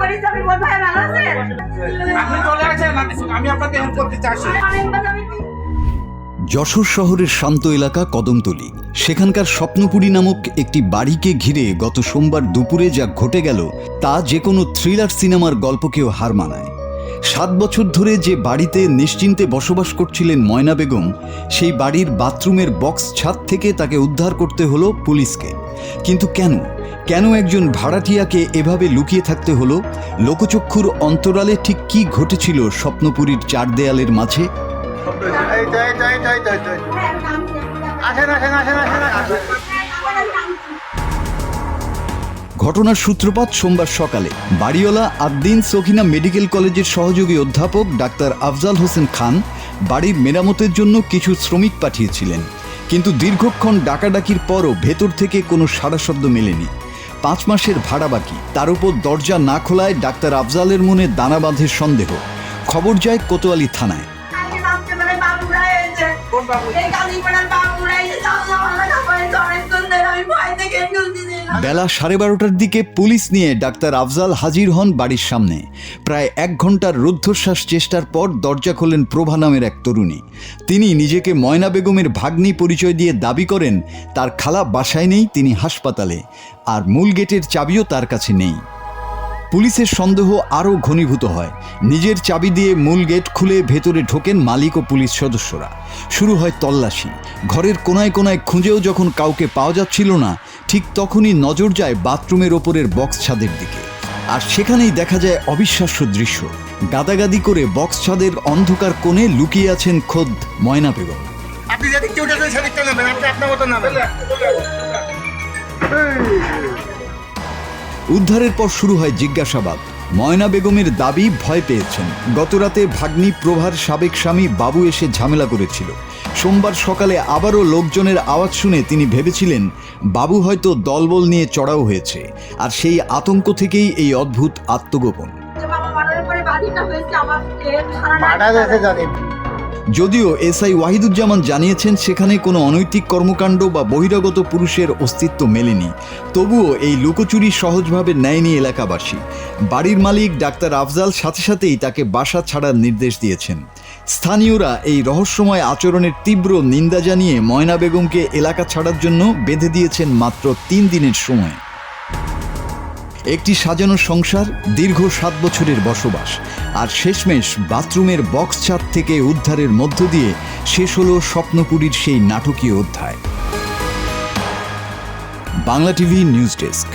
করেছি আমি বলবো ভালো আছে আপনি চলে আসেন আমি আপনাকে হেল্প করতে চাইছি। যশোর শহরের শান্ত এলাকা কদমতলী, সেখানকার স্বপ্নপুরী নামক একটি বাড়িকে ঘিরে গত সোমবার দুপুরে যা ঘটে গেল তা যে কোনো থ্রিলার সিনেমার গল্পকেও হার মানায়। 7 বছর ধরে যে বাড়িতে নিশ্চিন্তে বসবাস করছিলেন ময়না বেগম, সেই বাড়ির বাথরুমের বক্স ছাদ থেকে তাকে উদ্ধার করতে হলো পুলিশকে। কিন্তু কেন একজন ভাড়াটিয়াকে এভাবে লুকিয়ে থাকতে হলো? লোকচক্ষুর অন্তরালে ঠিক কী ঘটেছিল স্বপ্নপুরীর 4 দেয়ালের মাঝে? ঘটনার সূত্রপাত সোমবার সকালে বাড়িওয়ালা আদ্দিন সখিনা মেডিকেল কলেজের সহযোগী অধ্যাপক ডাক্তার আফজাল হোসেন খান বাড়ির মেরামতের জন্য কিছু শ্রমিক পাঠিয়েছিলেন। কিন্তু দীর্ঘক্ষণ ডাকাডাকির পরও ভেতর থেকে কোনো সাড়া শব্দ মেলেনি। 5 মাসের ভাড়া বাকি, তার উপর দরজা না খোলায় ডাক্তার আফজালের মনে দানা বাঁধে সন্দেহ। খবর যায় কোতোয়ালি থানায়। বেলা 12:30টার দিকে পুলিশ নিয়ে ডাক্তার আফজাল হাজির হন বাড়ির সামনে। প্রায় 1 ঘন্টার রুদ্ধশ্বাস চেষ্টার পর দরজা খোলেন প্রভা নামের এক তরুণী। তিনি নিজেকে ময়না বেগমের ভাগ্নি পরিচয় দিয়ে দাবি করেন তার খালা বাসায় নেই, তিনি হাসপাতালে, আর মূল গেটের চাবিও তার কাছে নেই। পুলিশের সন্দেহ আরও ঘনীভূত হয়। নিজের চাবি দিয়ে মূল গেট খুলে ভেতরে ঢোকেন মালিক ও পুলিশ সদস্যরা। শুরু হয় তল্লাশি। ঘরের কোনায় কোনায় খুঁজেও যখন কাউকে পাওয়া যাচ্ছিল না, ঠিক তখনই নজর যায় বাথরুমের ওপরের বক্স ছাদের দিকে। আর সেখানেই দেখা যায় অবিশ্বাস্য দৃশ্য। গাদাগাদি করে বক্স ছাদের অন্ধকার কোণে লুকিয়ে আছেন খোদ ময়না বেগম। আপনি যেদিক কেউ যাবেন সেদিক চলে যাবেন, আপনি আপনার মতো নামেন। উদ্ধারের পর শুরু হয় জিজ্ঞাসাবাদ। ময়না বেগমের দাবি ভয় পেয়েছেন। গতরাতে ভাগ্নি প্রভার সাবেক স্বামী বাবু এসে ঝামেলা করেছিল। সোমবার সকালে আবারও লোকজনের আওয়াজ শুনে তিনি ভেবেছিলেন বাবু হয়তো দলবল নিয়ে চড়াও হয়েছে, আর সেই আতঙ্ক থেকেই এই অদ্ভুত আত্মগোপন। যদিও এসআই ওয়াহিদুজ্জামান জানিয়েছেন সেখানে কোনো অনৈতিক কর্মকাণ্ড বা বহিরাগত পুরুষের অস্তিত্ব মেলেনি, তবুও এই লুকোচুরি সহজভাবে নেয়নি এলাকাবাসী। বাড়ির মালিক ডাক্তার আফজাল সাথে সাথেই তাকে বাসা ছাড়ার নির্দেশ দিয়েছেন। স্থানীয়রা এই রহস্যময় আচরণের তীব্র নিন্দা জানিয়ে ময়না বেগমকে এলাকা ছাড়ার জন্য বেঁধে দিয়েছেন মাত্র 3 দিনের সময়। একটি সাজানো সংসার, দীর্ঘ 7 বছরের বসবাস, আর শেষমেশ বাথরুমের বক্স ছাদ থেকে উদ্ধারের মধ্য দিয়ে শেষ হলো স্বপ্নপুরীর সেই নাটকীয় অধ্যায়। Bangla TV news desk.